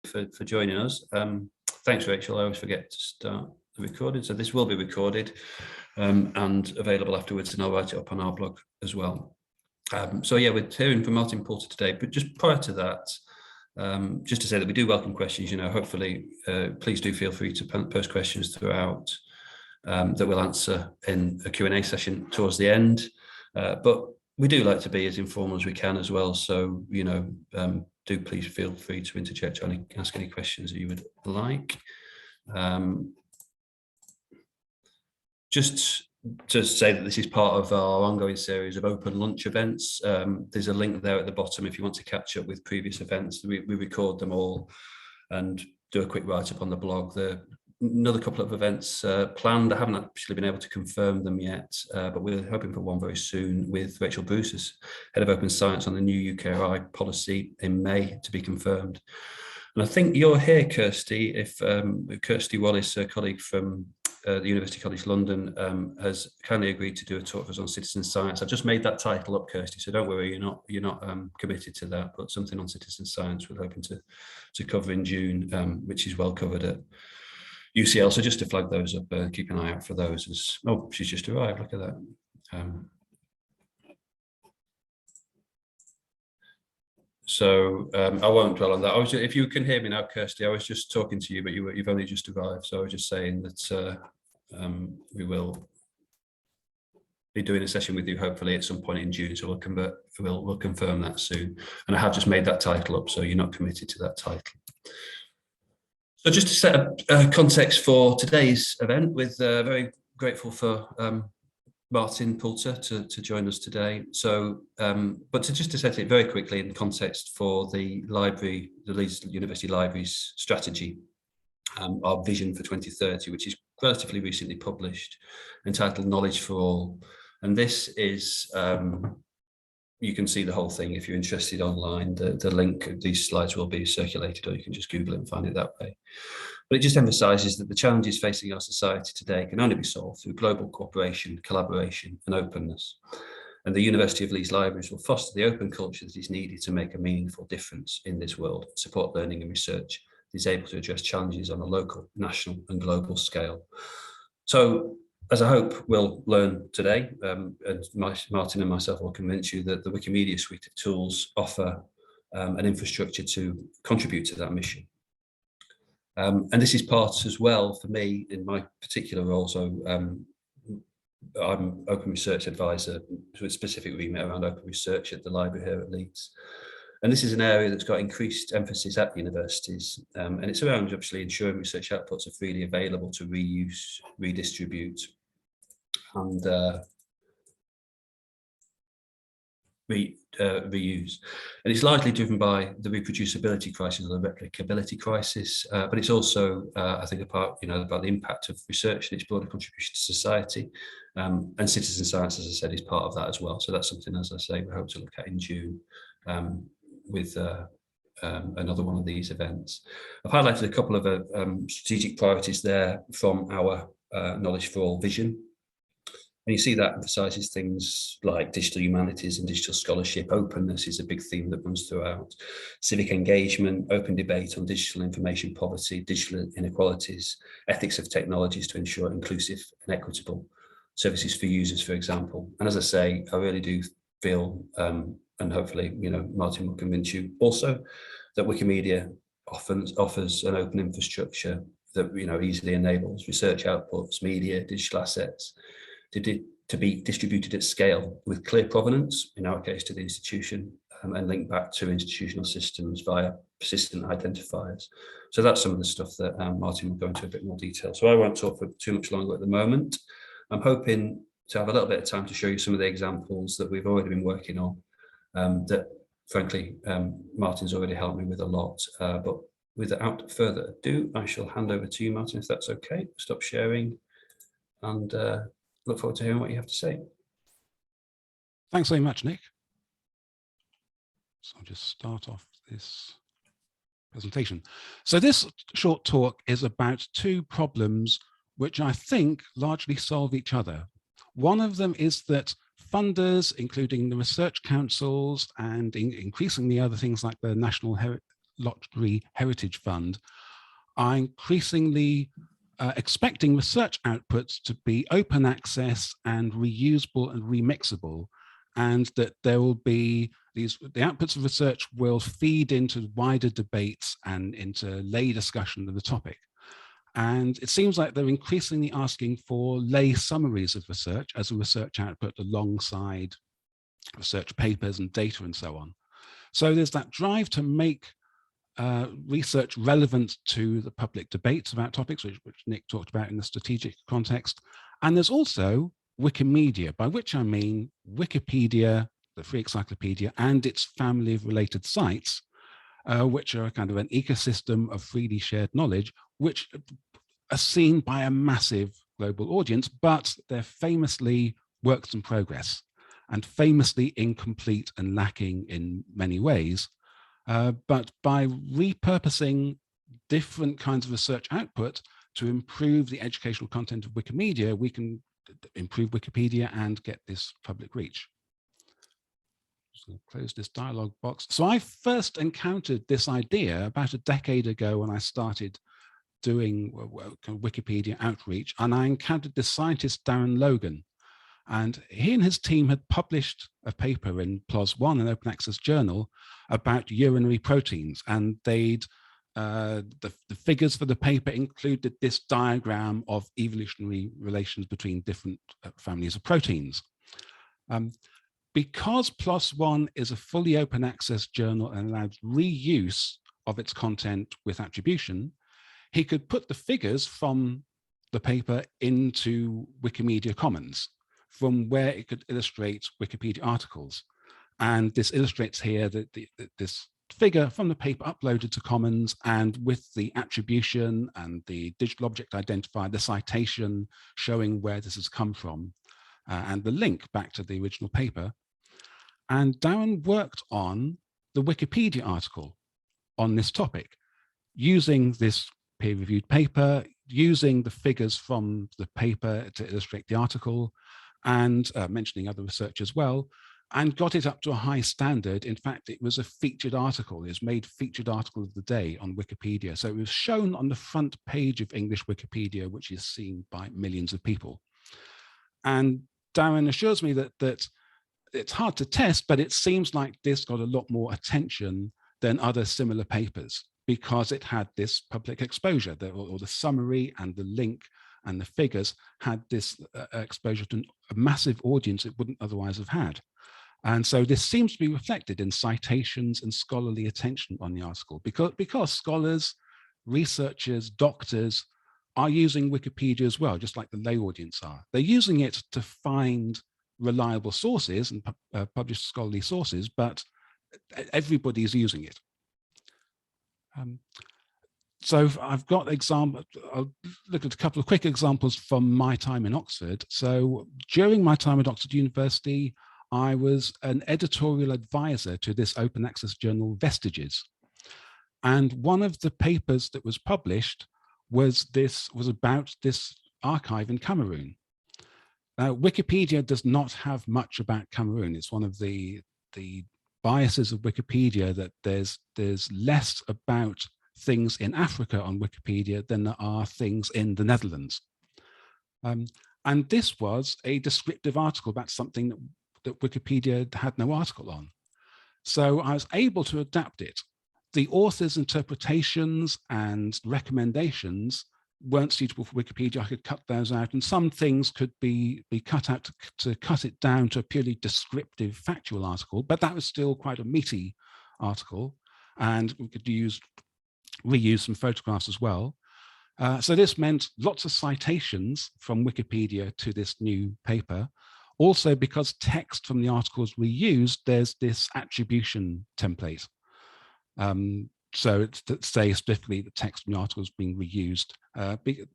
for joining us. Thanks, Rachel. I always forget to start the recording. So this will be recorded and available afterwards, and I'll write it up on our blog as well. So yeah, we're hearing from Martin Poulter today, but just prior to that, just to say that we do welcome questions. Hopefully, please do feel free to post questions throughout that we'll answer in a Q&A session towards the end. But we do like to be as informal as we can as well. So, do please feel free to interject or ask any questions that you would like. Just to say that this is part of our ongoing series of open lunch events. There's a link there at the bottom if you want to catch up with previous events. We record them all and do a quick write-up on the blog. Another couple of events planned. I haven't actually been able to confirm them yet, but we're hoping for one very soon with Rachel Bruce as Head of Open Science on the new UKRI policy in May, to be confirmed. And I think you're here, Kirsty, if Kirsty Wallace, a colleague from the University College London, has kindly agreed to do a talk for us on citizen science. I've just made that title up, Kirsty, so don't worry, you're not committed to that, but something on citizen science we're hoping to cover in June, which is well covered at UCL. So just to flag those up, keep an eye out for those. Oh, she's just arrived, look at that. So I won't dwell on that. If you can hear me now, Kirsty, I was just talking to you, but you've only just arrived. So I was just saying that we will be doing a session with you hopefully at some point in June. So we'll confirm that soon. And I have just made that title up, so you're not committed to that title. So just to set a context for today's event, with very grateful for Martin Poulter to join us today. So, but just to set it very quickly in context for the library, the Leeds University Library's strategy, our vision for 2030, which is relatively recently published, entitled Knowledge for All. And this is, you can see the whole thing if you're interested online. The link of these slides will be circulated, or you can just Google it and find it that way. But it just emphasises that the challenges facing our society today can only be solved through global cooperation, collaboration and openness. And the University of Leeds Libraries will foster the open culture that is needed to make a meaningful difference in this world, support learning and research that is able to address challenges on a local, national and global scale. So, as I hope we'll learn today, and Martin and myself will convince you that the Wikimedia suite of tools offer an infrastructure to contribute to that mission. And this is part as well for me in my particular role. So I'm Open Research Advisor with a specific remit around open research at the library here at Leeds. And this is an area that's got increased emphasis at universities. And it's around obviously ensuring research outputs are freely available to reuse, redistribute, and reuse. And it's largely driven by the reproducibility crisis or the replicability crisis, but it's also, I think, about the impact of research and its broader contribution to society. And citizen science, as I said, is part of that as well. So that's something, as I say, we hope to look at in June with another one of these events. I've highlighted a couple of strategic priorities there from our Knowledge for All vision. And you see that emphasises things like digital humanities and digital scholarship. Openness is a big theme that runs throughout. Civic engagement, open debate on digital information poverty, digital inequalities, ethics of technologies to ensure inclusive and equitable services for users, for example. And as I say, I really do feel, and hopefully, Martin will convince you also, that Wikimedia offers an open infrastructure that, easily enables research outputs, media, digital assets, to be distributed at scale with clear provenance, in our case to the institution, and link back to institutional systems via persistent identifiers. So that's some of the stuff that Martin will go into a bit more detail. So I won't talk for too much longer at the moment. I'm hoping to have a little bit of time to show you some of the examples that we've already been working on, that frankly, Martin's already helped me with a lot. But without further ado, I shall hand over to you, Martin, if that's okay. Stop sharing and look forward to hearing what you have to say. Thanks very much, Nick. So I'll just start off this presentation. So this short talk is about two problems which I think largely solve each other. One of them is that funders, including the research councils and increasingly other things like the National Lottery Heritage Fund are increasingly expecting research outputs to be open access and reusable and remixable, and that there will be the outputs of research will feed into wider debates and into lay discussion of the topic. And it seems like they're increasingly asking for lay summaries of research as a research output alongside research papers and data and so on. So there's that drive to make research relevant to the public debates about topics, which Nick talked about in the strategic context. And there's also Wikimedia, by which I mean Wikipedia, the free encyclopedia, and its family of related sites, which are kind of an ecosystem of freely shared knowledge, which are seen by a massive global audience, but they're famously works in progress and famously incomplete and lacking in many ways. But by repurposing different kinds of research output to improve the educational content of Wikimedia, we can improve Wikipedia and get this public reach. Just going to close this dialog box. So I first encountered this idea about a decade ago when I started doing Wikipedia outreach, and I encountered this scientist, Darren Logan. And he and his team had published a paper in PLOS One, an open access journal, about urinary proteins. And they'd the figures for the paper included this diagram of evolutionary relations between different families of proteins. Because PLOS One is a fully open access journal and allows reuse of its content with attribution, he could put the figures from the paper into Wikimedia Commons, from where it could illustrate Wikipedia articles. And this illustrates here that this figure from the paper uploaded to Commons, and with the attribution and the digital object identifier, the citation showing where this has come from, and the link back to the original paper. And Darren worked on the Wikipedia article on this topic, using this peer-reviewed paper, using the figures from the paper to illustrate the article, and mentioning other research as well, and got it up to a high standard. In fact, it was a featured article. It was made featured article of the day on Wikipedia. So it was shown on the front page of English Wikipedia, which is seen by millions of people. And Darren assures me that it's hard to test, but it seems like this got a lot more attention than other similar papers, because it had this public exposure, or the summary and the link and the figures had this exposure to a massive audience it wouldn't otherwise have had. And so this seems to be reflected in citations and scholarly attention on the article, because scholars, researchers, doctors are using Wikipedia as well, just like the lay audience are. They're using it to find reliable sources and published scholarly sources, but everybody's using it. So I've got examples. I'll look at a couple of quick examples from my time in Oxford. So during my time at Oxford University, I was an editorial advisor to this open access journal, Vestiges. And one of the papers that was published was about this archive in Cameroon. Now, Wikipedia does not have much about Cameroon. It's one of the biases of Wikipedia that there's less about things in Africa on Wikipedia than there are things in the Netherlands. And this was a descriptive article about something that Wikipedia had no article on. So I was able to adapt it. The author's interpretations and recommendations weren't suitable for Wikipedia. I could cut those out, and some things could be cut out to cut it down to a purely descriptive factual article, but that was still quite a meaty article, and we could reuse some photographs as well. So this meant lots of citations from Wikipedia to this new paper. Also, because text from the article is reused, there's this attribution template. So it's to say specifically the text from the article is being reused,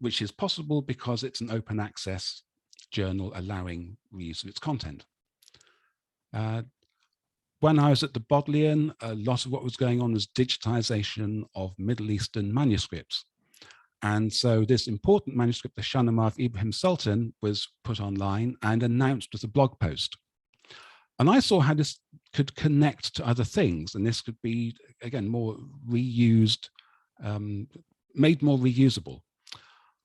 which is possible because it's an open access journal allowing reuse of its content. When I was at the Bodleian, a lot of what was going on was digitization of Middle Eastern manuscripts. And so this important manuscript, the Shahnameh of Ibrahim Sultan, was put online and announced as a blog post. And I saw how this could connect to other things. And this could be again, more reused, made more reusable.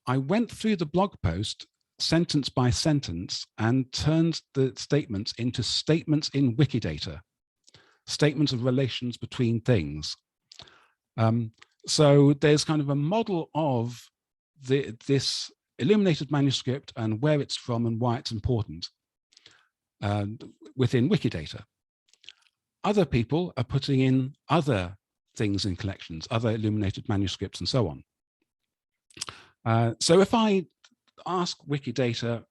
I went through the blog post sentence by sentence and turned the statements into statements in Wikidata, statements of relations between things. So there's kind of a model of this illuminated manuscript and where it's from and why it's important within Wikidata. Other people are putting in other things in collections, other illuminated manuscripts and so on. So if I ask Wikidata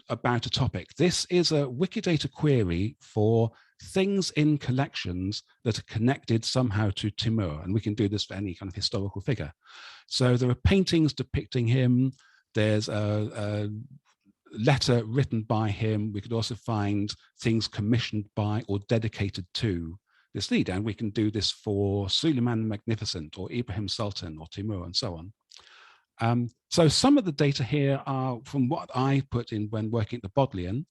about a topic, this is a Wikidata query for things in collections that are connected somehow to Timur, and we can do this for any kind of historical figure. So there are paintings depicting him, there's a letter written by him, we could also find things commissioned by or dedicated to this leader, and we can do this for Suleiman the Magnificent or Ibrahim Sultan or Timur and so on. So some of the data here are from what I put in when working at the Bodleian.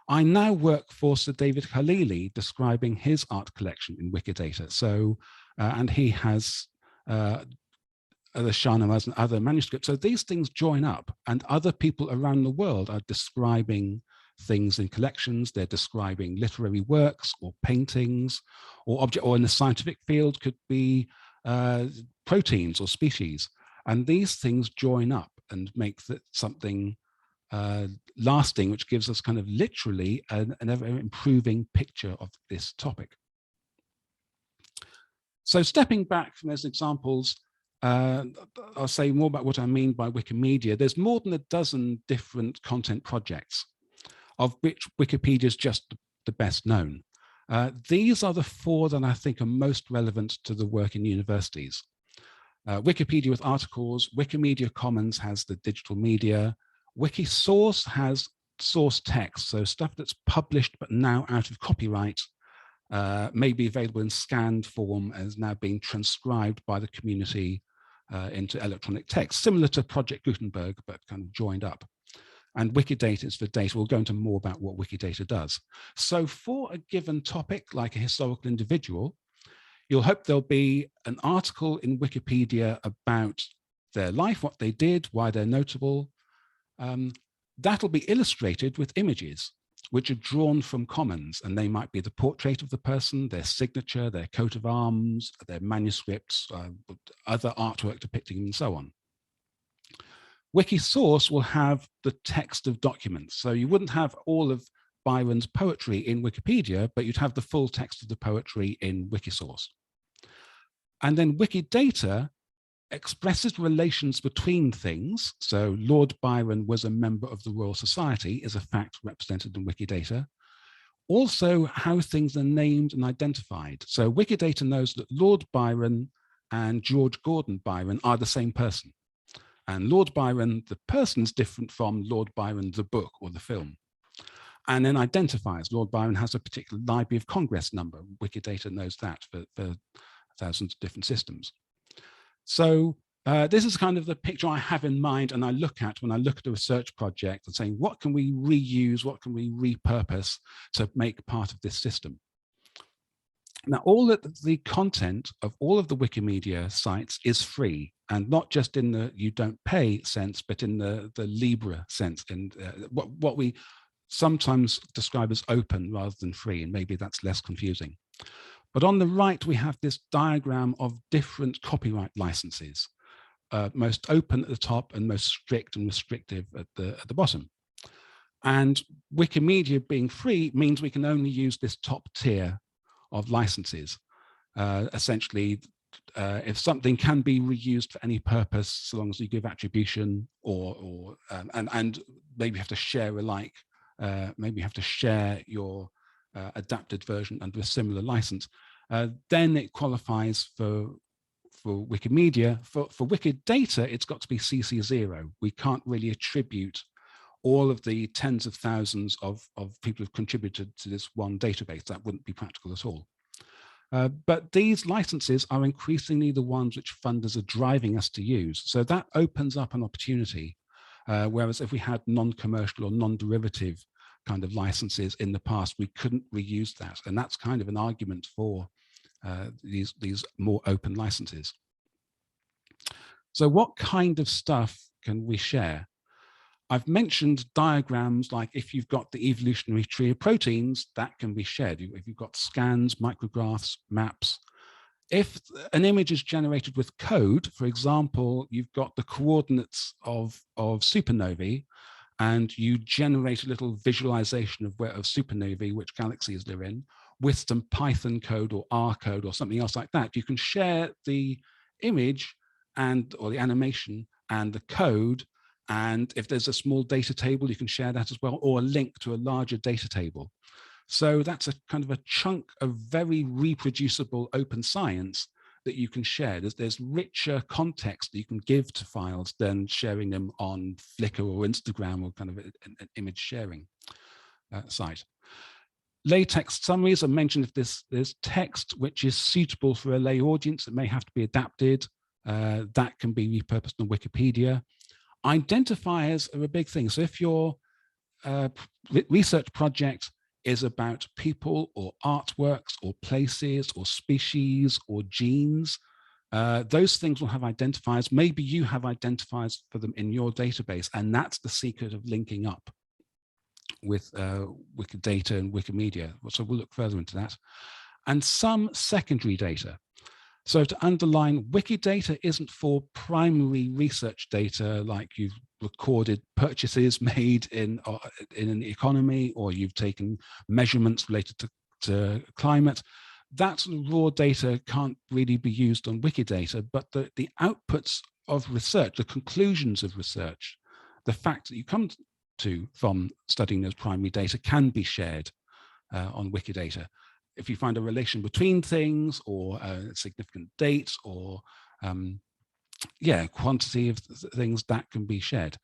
I now work for Sir David Khalili describing his art collection in Wikidata. So, and he has other Shahnamas and other manuscripts. So these things join up, and other people around the world are describing things in collections. They're describing literary works or paintings or object, or in the scientific field could be proteins or species. And these things join up and make something lasting, which gives us kind of literally an ever improving picture of this topic. So stepping back from those examples, I'll say more about what I mean by Wikimedia. There's more than a dozen different content projects, of which Wikipedia is just the best known. These are the four that I think are most relevant to the work in universities. Wikipedia with articles, Wikimedia Commons has the digital media, Wikisource has source text, so stuff that's published but now out of copyright may be available in scanned form and is now being transcribed by the community into electronic text, similar to Project Gutenberg, but kind of joined up. And Wikidata is for data. We'll go into more about what Wikidata does. So for a given topic, like a historical individual, you'll hope there'll be an article in Wikipedia about their life, what they did, why they're notable. That'll be illustrated with images, which are drawn from Commons, and they might be the portrait of the person, their signature, their coat of arms, their manuscripts, other artwork depicting them, and so on. Wikisource will have the text of documents. So you wouldn't have all of Byron's poetry in Wikipedia, but you'd have the full text of the poetry in Wikisource. And then Wikidata expresses relations between things. So Lord Byron was a member of the Royal Society is a fact represented in Wikidata. Also how things are named and identified. So Wikidata knows that Lord Byron and George Gordon Byron are the same person. And Lord Byron, the person, is different from Lord Byron, the book or the film. And then identifies. Lord Byron has a particular Library of Congress number. Wikidata knows that for thousands of different systems. So this is kind of the picture I have in mind and I look at when I look at a research project and saying, what can we reuse, what can we repurpose to make part of this system? Now, all of the content of all of the Wikimedia sites is free, and not just in the you don't pay sense, but in the Libra sense, in what we sometimes describe as open rather than free, and maybe that's less confusing. But on the right, we have this diagram of different copyright licenses, most open at the top and most strict and restrictive at the bottom. And Wikimedia being free means we can only use this top tier of licenses. Essentially, if something can be reused for any purpose, so long as you give attribution and maybe you have to share alike, maybe you have to share your adapted version under a similar license, then it qualifies for Wikimedia. For Wikidata, it's got to be CC0. We can't really attribute all of the tens of thousands of people who've contributed to this one database. That wouldn't be practical at all. But these licenses are increasingly the ones which funders are driving us to use. So that opens up an opportunity. Whereas if we had non-commercial or non-derivative kind of licenses in the past, we couldn't reuse that. And that's kind of an argument for these more open licenses. So what kind of stuff can we share? I've mentioned diagrams, like if you've got the evolutionary tree of proteins, that can be shared. If you've got scans, micrographs, maps. If an image is generated with code, for example, you've got the coordinates of supernovae, and you generate a little visualization of supernovae, which galaxies they're in, with some Python code or R code or something else like that, you can share the image or the animation and the code. And if there's a small data table, you can share that as well, or a link to a larger data table. So that's a kind of a chunk of very reproducible open science that you can share. There's richer context that you can give to files than sharing them on Flickr or Instagram or kind of an image sharing site. Latex summaries are mentioned if there's text which is suitable for a lay audience. It may have to be adapted. That can be repurposed on Wikipedia. Identifiers are a big thing. So if your research project is about people or artworks or places or species or genes, those things will have identifiers. Maybe you have identifiers for them in your database, and that's the secret of linking up with Wikidata and Wikimedia. So we'll look further into that. And some secondary data. So to underline, Wikidata isn't for primary research data, like you've recorded purchases made in an economy, or you've taken measurements related to climate. That raw data can't really be used on Wikidata, but the outputs of research, the conclusions of research, the fact that you come to from studying those primary data can be shared on Wikidata. If you find a relation between things, or a significant date, or quantity of things, that can be shared.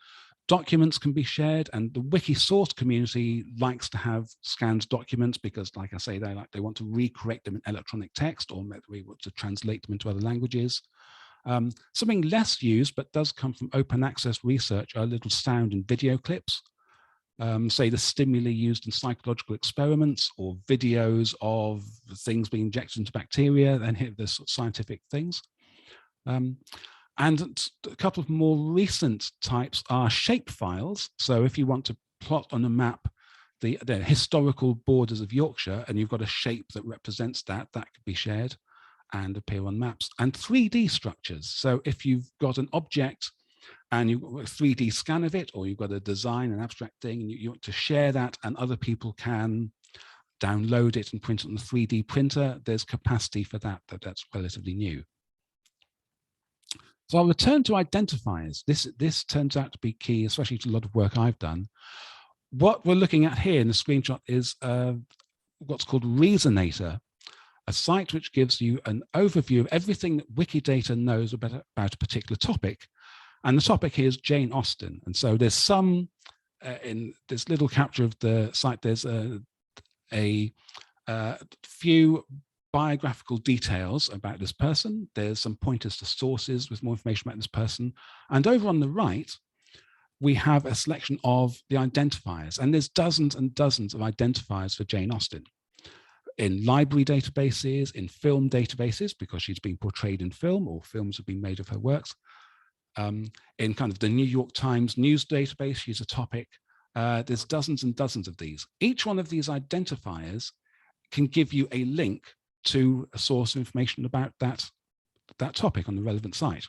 Documents can be shared, and the wiki source community likes to have scanned documents because, like I say, they want to recreate them in electronic text, or we want to translate them into other languages. Something less used but does come from open access research are little sound and video clips. Say the stimuli used in psychological experiments, or videos of things being injected into bacteria, and here there's scientific things. And a couple of more recent types are shape files. So if you want to plot on a map the historical borders of Yorkshire, and you've got a shape that represents that could be shared and appear on maps. And 3D structures. So if you've got an object and you've got a 3D scan of it, or you've got a design, an abstract thing, and you want to share that, and other people can download it and print it on the 3D printer, there's capacity for that, that's relatively new. So I'll return to identifiers. This turns out to be key, especially to a lot of work I've done. What we're looking at here in the screenshot is what's called Reasonator, a site which gives you an overview of everything that Wikidata knows about a particular topic. And the topic here is Jane Austen. And so there's some, in this little capture of the site, there's a few biographical details about this person. There's some pointers to sources with more information about this person. And over on the right, we have a selection of the identifiers. And there's dozens and dozens of identifiers for Jane Austen. In library databases, in film databases, because she's been portrayed in film, or films have been made of her works. In kind of the New York Times news database, she's a topic. There's dozens and dozens of these. Each one of these identifiers can give you a link to a source of information about that topic on the relevant site.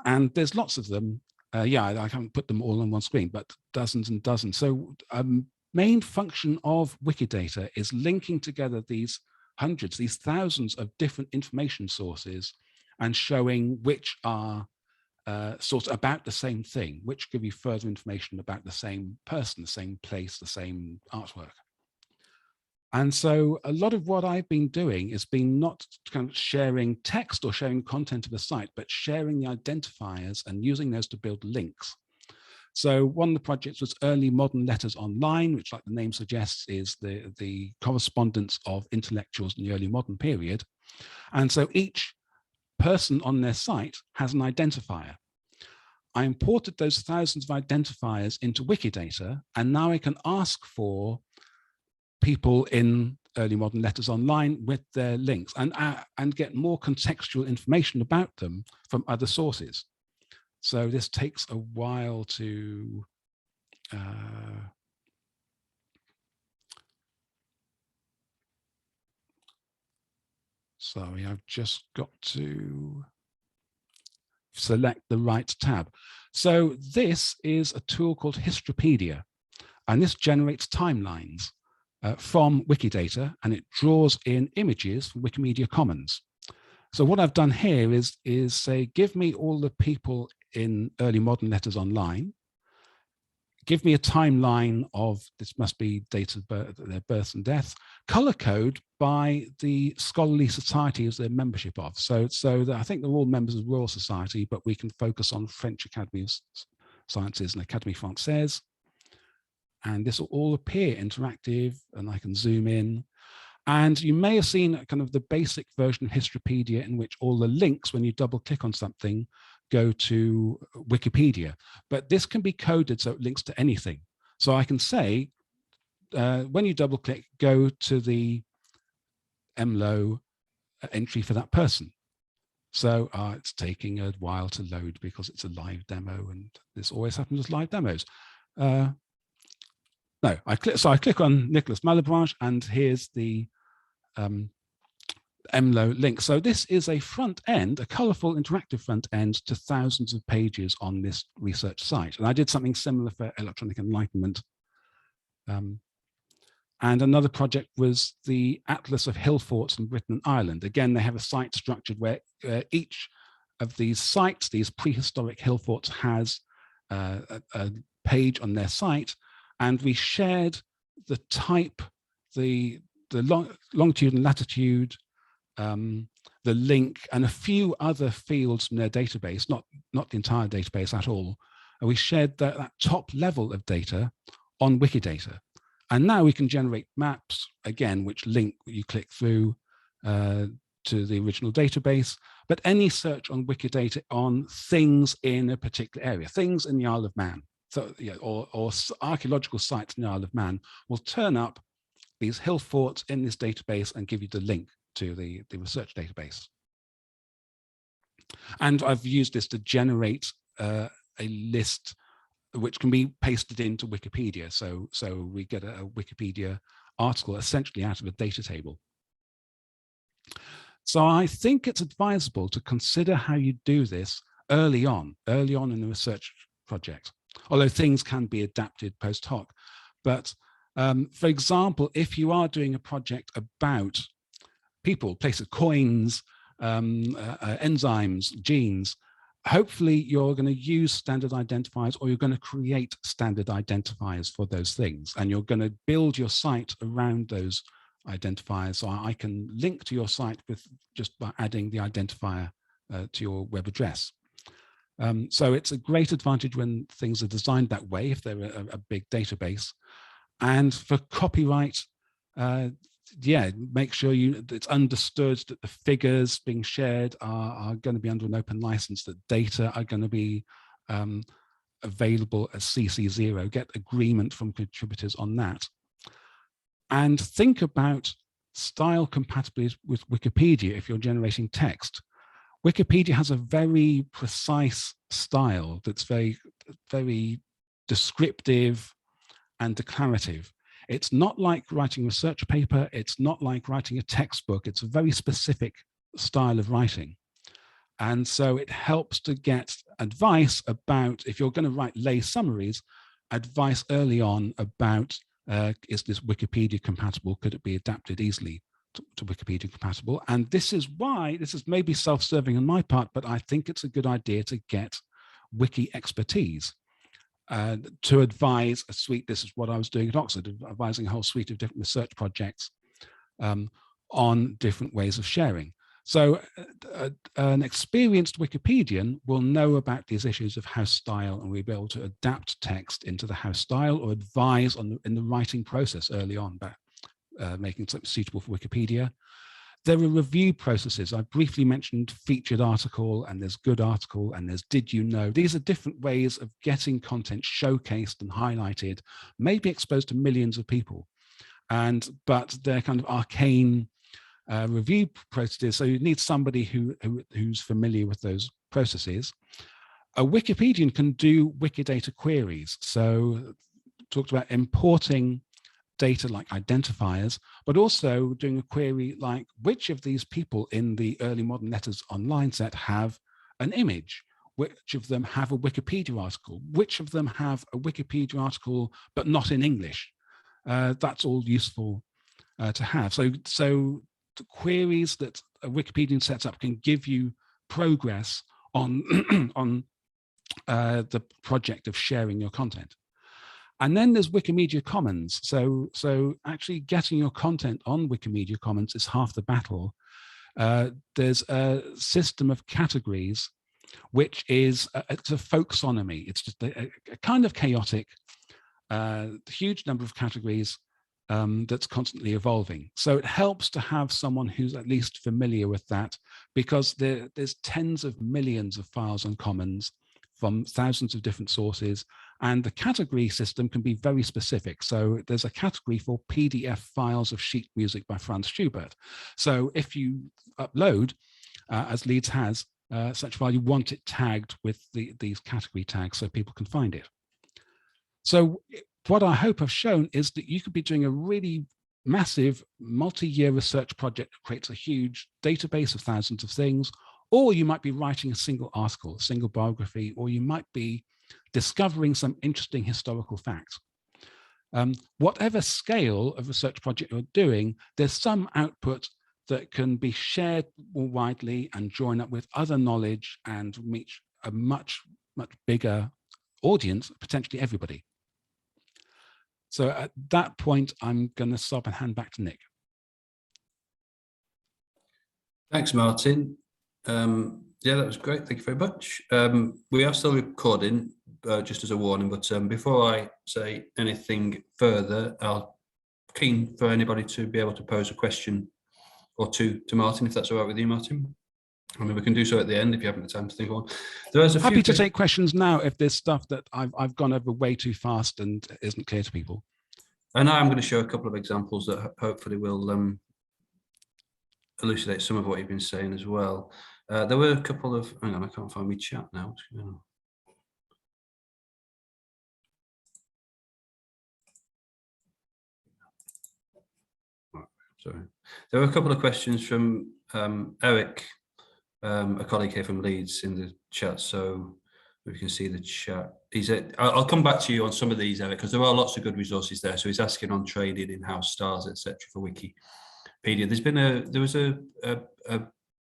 And there's lots of them. I haven't put them all on one screen, but dozens and dozens. So main function of Wikidata is linking together these hundreds, these thousands of different information sources, and showing which are source about the same thing, which give you further information about the same person, the same place, the same artwork. And so a lot of what I've been doing has been not kind of sharing text or sharing content of the site, but sharing the identifiers and using those to build links. So one of the projects was Early Modern Letters Online, which, like the name suggests, is the correspondence of intellectuals in the early modern period. And so each person on their site has an identifier. I imported those thousands of identifiers into Wikidata, and now I can ask for people in early modern letters online with their links and get more contextual information about them from other sources. So this takes a while to sorry, I've just got to select the right tab. So this is a tool called Histopedia, and this generates timelines from Wikidata, and it draws in images from Wikimedia Commons. So what I've done here is say, give me all the people in early modern letters online, give me a timeline of, this must be date of birth, their birth and death, color code by the scholarly societies they're membership of. So that I think they're all members of the Royal Society, but we can focus on French Academy of Sciences and Académie Française. And this will all appear interactive, and I can zoom in. And you may have seen kind of the basic version of Histopedia, in which all the links, when you double click on something, go to Wikipedia. But this can be coded so it links to anything. So I can say, when you double click, go to the MLO entry for that person. So it's taking a while to load because it's a live demo, and this always happens with live demos. No, I click on Nicholas Malebranche, and here's the MLO link. So this is a front end, a colorful interactive front end to thousands of pages on this research site. And I did something similar for Electronic Enlightenment. And another project was the Atlas of Hill Forts in Britain and Ireland. Again, they have a site structured where each of these sites, these prehistoric hill forts, has a page on their site. And we shared the type, the longitude and latitude, the link, and a few other fields from their database, not the entire database at all. And we shared that top level of data on Wikidata. And now we can generate maps, again, which link, you click through to the original database. But any search on Wikidata on things in a particular area, things in the Isle of Man, so, yeah, or archaeological sites in the Isle of Man, will turn up these hill forts in this database and give you the link to the research database. And I've used this to generate a list which can be pasted into Wikipedia. So we get a Wikipedia article essentially out of a data table. So I think it's advisable to consider how you do this early on in the research project, although things can be adapted post hoc. But for example, if you are doing a project about people, places, coins, enzymes, genes, hopefully you're going to use standard identifiers, or you're going to create standard identifiers for those things. And you're going to build your site around those identifiers. So I can link to your site with just by adding the identifier to your web address. So it's a great advantage when things are designed that way, if they're a big database. And for copyright, yeah, make sure it's understood that the figures being shared are going to be under an open license, that data are going to be available as CC0, get agreement from contributors on that. And think about style compatibility with Wikipedia if you're generating text. Wikipedia has a very precise style that's very, very descriptive and declarative. It's not like writing a research paper. It's not like writing a textbook. It's a very specific style of writing. And so it helps to get advice about, if you're going to write lay summaries, advice early on about, is this Wikipedia compatible? Could it be adapted easily to Wikipedia compatible? And this is why, this is maybe self-serving on my part, but I think it's a good idea to get wiki expertise. To advise a suite, this is what I was doing at Oxford, advising a whole suite of different research projects on different ways of sharing. So an experienced Wikipedian will know about these issues of house style, and we'll be able to adapt text into the house style, or advise in the writing process early on about making something suitable for Wikipedia. There are review processes. I briefly mentioned featured article, and there's good article, and there's did you know. These are different ways of getting content showcased and highlighted, maybe exposed to millions of people. but they're kind of arcane review processes. So you need somebody who's familiar with those processes. A Wikipedian can do Wikidata queries. So talked about importing data like identifiers, but also doing a query like which of these people in the early modern letters online set have an image, which of them have a Wikipedia article, which of them have a Wikipedia article but not in English. That's all useful to have. So the queries that a Wikipedian sets up can give you progress on on the project of sharing your content. And then there's Wikimedia Commons. So actually getting your content on Wikimedia Commons is half the battle. There's a system of categories, which is it's a folksonomy. It's just a kind of chaotic, huge number of categories that's constantly evolving. So it helps to have someone who's at least familiar with that, because there's tens of millions of files on Commons from thousands of different sources, and the category system can be very specific. So there's a category for PDF files of sheet music by Franz Schubert. So if you upload, as Leeds has, such file, you want it tagged with these category tags so people can find it. So what I hope I've shown is that you could be doing a really massive multi-year research project that creates a huge database of thousands of things, or you might be writing a single article, a single biography, or you might be discovering some interesting historical facts. Whatever scale of research project you're doing, there's some output that can be shared more widely and join up with other knowledge and reach a much, much bigger audience, potentially everybody. So at that point, I'm going to stop and hand back to Nick. Thanks, Martin. Yeah, that was great. Thank you very much. We are still recording, just as a warning, but before I say anything further, I'll keen for anybody to be able to pose a question or two to Martin, if that's all right with you, Martin. I mean, we can do so at the end if you haven't had time to think of one. There's a Happy to take questions now if there's stuff that I've gone over way too fast and isn't clear to people. And now I'm going to show a couple of examples that hopefully will elucidate some of what you've been saying as well. There were a couple of, hang on, I can't find my chat now. What's going on? Right, sorry. There were a couple of questions from Eric, a colleague here from Leeds, in the chat. So we can see the chat. I'll come back to you on some of these, Eric, because there are lots of good resources there. So he's asking on trading, in-house stars, etc. for Wikipedia. There was a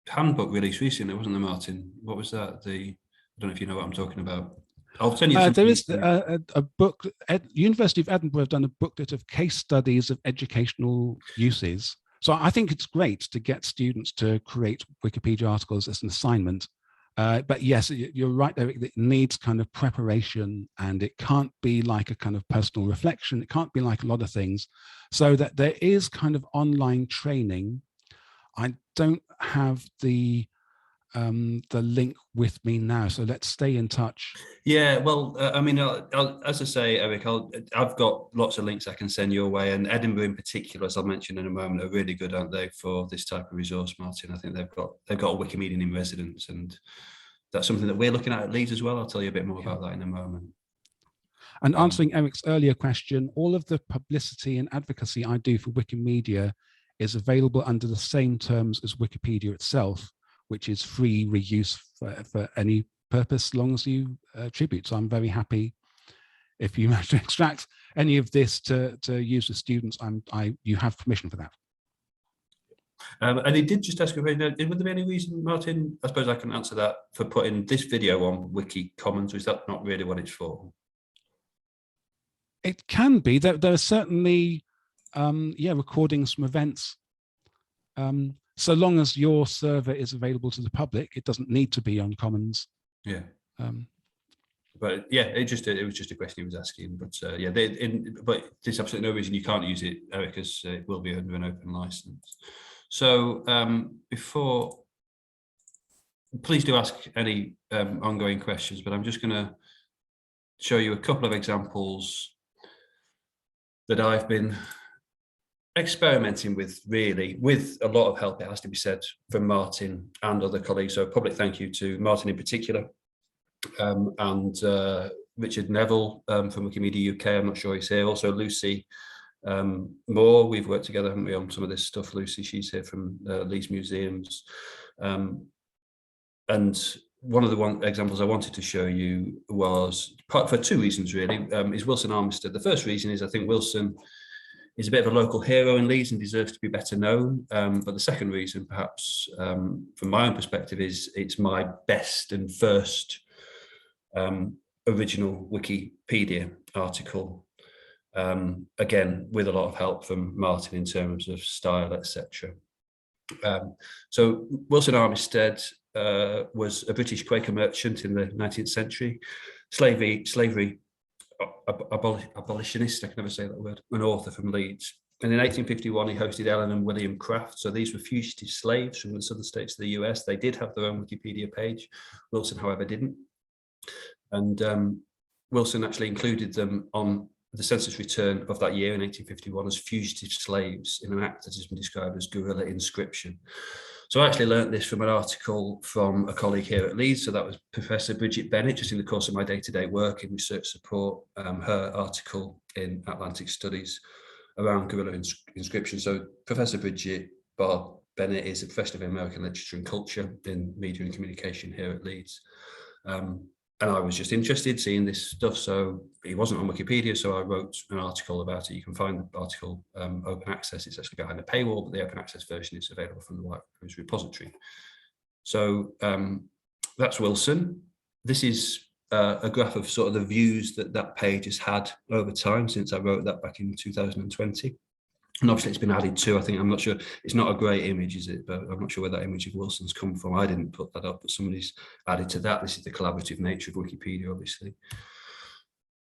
handbook released recently, wasn't there, Martin? What was that? I don't know if you know what I'm talking about. I'll send you. There is a book. University of Edinburgh have done a booklet of case studies of educational uses. So I think it's great to get students to create Wikipedia articles as an assignment. But yes, you're right, Eric, it needs kind of preparation, and it can't be like a kind of personal reflection. It can't be like a lot of things, so that there is kind of online training. I don't have the link with me now, so let's stay in touch. Yeah, well, I mean, as I say, Eric, I've got lots of links I can send your way, and Edinburgh in particular, as I'll mention in a moment, are really good, aren't they, for this type of resource, Martin? I think they've got a Wikimedian in residence, and that's something that we're looking at Leeds as well. I'll tell you a bit more about that in a moment. And answering Eric's earlier question, all of the publicity and advocacy I do for Wikimedia is available under the same terms as Wikipedia itself, which is free reuse for any purpose, as long as you attribute. So I'm very happy if you manage to extract any of this to use with students. You have permission for that. And he did just ask, would there be any reason, Martin, I suppose I can answer that, for putting this video on Wiki Commons, or is that not really what it's for? It can be. There are certainly, recordings from events. So long as your server is available to the public, it doesn't need to be on Commons. Yeah. But yeah, it was just a question he was asking. But yeah, but there's absolutely no reason you can't use it, Eric, because it will be under an open license. So please do ask any ongoing questions, but I'm just going to show you a couple of examples that I've been experimenting with a lot of help, it has to be said, from Martin and other colleagues. So public thank you to Martin in particular, and Richard Neville from Wikimedia UK. I'm not sure he's here. Also Lucy Moore. We've worked together, haven't we, on some of this stuff. Lucy, she's here from Leeds Museums. And one of the examples I wanted to show you was, for two reasons really, is Wilson Armistead. The first reason is I think Wilson is a bit of a local hero in Leeds and deserves to be better known. But the second reason, perhaps from my own perspective, is it's my best and first original Wikipedia article. Again, with a lot of help from Martin in terms of style, etc. So Wilson Armistead was a British Quaker merchant in the 19th century, slavery abolitionist, I can never say that word, an author from Leeds. And in 1851, he hosted Ellen and William Craft. So these were fugitive slaves from the southern states of the US. They did have their own Wikipedia page. Wilson, however, didn't. And Wilson actually included them on the census return of that year in 1851 as fugitive slaves in an act that has been described as guerrilla inscription. So I actually learned this from an article from a colleague here at Leeds. So that was Professor Bridget Bennett, just in the course of my day-to-day work in research support, her article in Atlantic Studies around guerrilla inscription. So Professor Bridget Bennett is a professor of American literature and culture in media and communication here at Leeds. And I was just interested seeing this stuff. So it wasn't on Wikipedia, so I wrote an article about it. You can find the article open access. It's actually behind a paywall, but the open access version is available from the White Rose repository. So that's Wilson. This is a graph of sort of the views that page has had over time since I wrote that back in 2020. And obviously it's been added to, I think, I'm not sure, it's not a great image, is it? But I'm not sure where that image of Wilson's come from. I didn't put that up, but somebody's added to that. This is the collaborative nature of Wikipedia, obviously.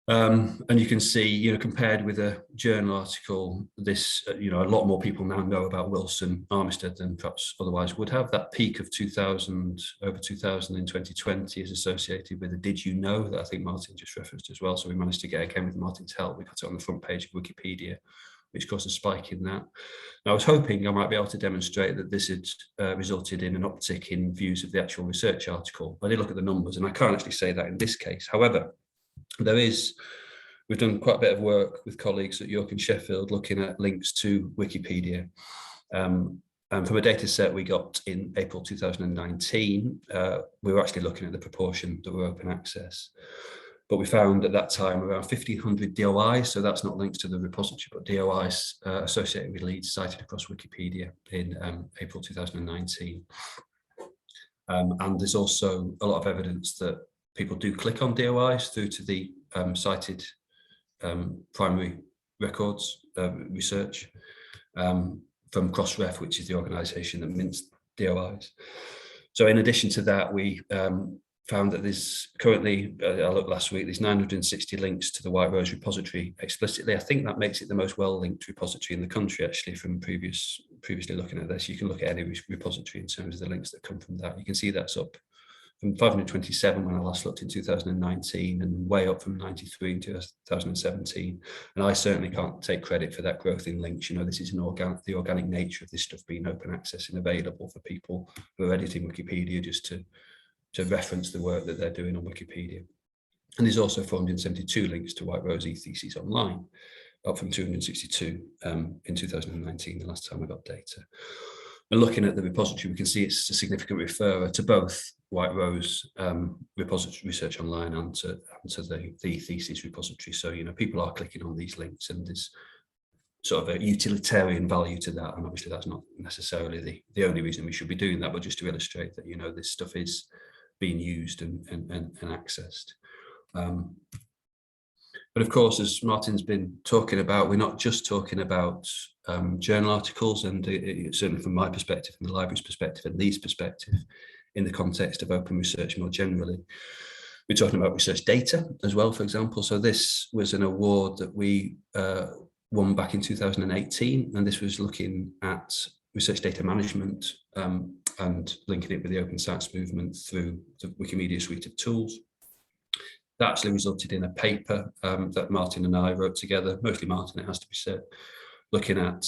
And you can see, compared with a journal article, this, a lot more people now know about Wilson Armistead than perhaps otherwise would have. That peak of over 2000 in 2020 is associated with a did you know that I think Martin just referenced as well. So we managed to get, again, with Martin's help, we got it on the front page of Wikipedia, which caused a spike in that. And I was hoping I might be able to demonstrate that this had resulted in an uptick in views of the actual research article. I did look at the numbers, and I can't actually say that in this case. However, we've done quite a bit of work with colleagues at York and Sheffield looking at links to Wikipedia. And from a data set we got in April 2019, we were actually looking at the proportion that were open access. But we found at that time around 1,500 DOIs, so that's not linked to the repository, but DOIs associated with Leeds cited across Wikipedia in April 2019. And there's also a lot of evidence that people do click on DOIs through to the cited primary records research from Crossref, which is the organisation that mints DOIs. So in addition to that, we found that there's currently, I looked last week, there's 960 links to the White Rose repository explicitly. I think that makes it the most well-linked repository in the country, actually, from previously looking at this. You can look at any repository in terms of the links that come from that. You can see that's up from 527 when I last looked in 2019, and way up from 93 in 2017. And I certainly can't take credit for that growth in links. This is the organic nature of this stuff being open access and available for people who are editing Wikipedia just to reference the work that they're doing on Wikipedia. And there's also 472 links to White Rose e-theses online, up from 262 in 2019, the last time I got data. And looking at the repository, we can see it's a significant referrer to both White Rose repository research online and to the e-theses repository. So, people are clicking on these links, and there's sort of a utilitarian value to that. And obviously that's not necessarily the only reason we should be doing that, but just to illustrate that, this stuff is being used and accessed. But of course, as Martin's been talking about, we're not just talking about journal articles, and certainly from my perspective, from the library's perspective, and Lee's perspective, in the context of open research more generally, we're talking about research data as well, for example. So this was an award that we won back in 2018, and this was looking at research data management and linking it with the open science movement through the Wikimedia suite of tools. That actually resulted in a paper that Martin and I wrote together, mostly Martin, it has to be said, looking at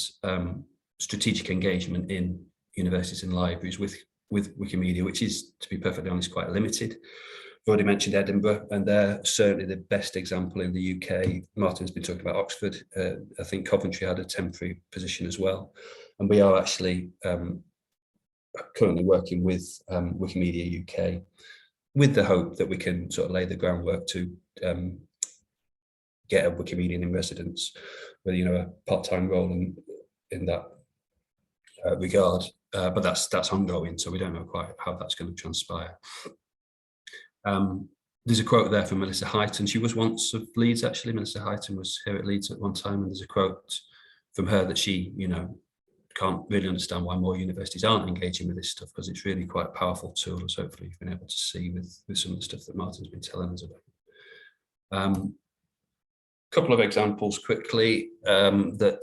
strategic engagement in universities and libraries with Wikimedia, which is, to be perfectly honest, quite limited. I've already mentioned Edinburgh, and they're certainly the best example in the UK. Martin's been talking about Oxford. I think Coventry had a temporary position as well. And we are actually currently working with Wikimedia UK, with the hope that we can sort of lay the groundwork to get a Wikimedian in residence, with a part-time role in that regard. But that's ongoing, so we don't know quite how that's going to transpire. There's a quote there from Melissa Highton. She was once of Leeds, actually. Melissa Highton was here at Leeds at one time, and there's a quote from her that she, can't really understand why more universities aren't engaging with this stuff, because it's really quite a powerful tool, as hopefully you've been able to see with some of the stuff that Martin's been telling us about. Couple of examples quickly that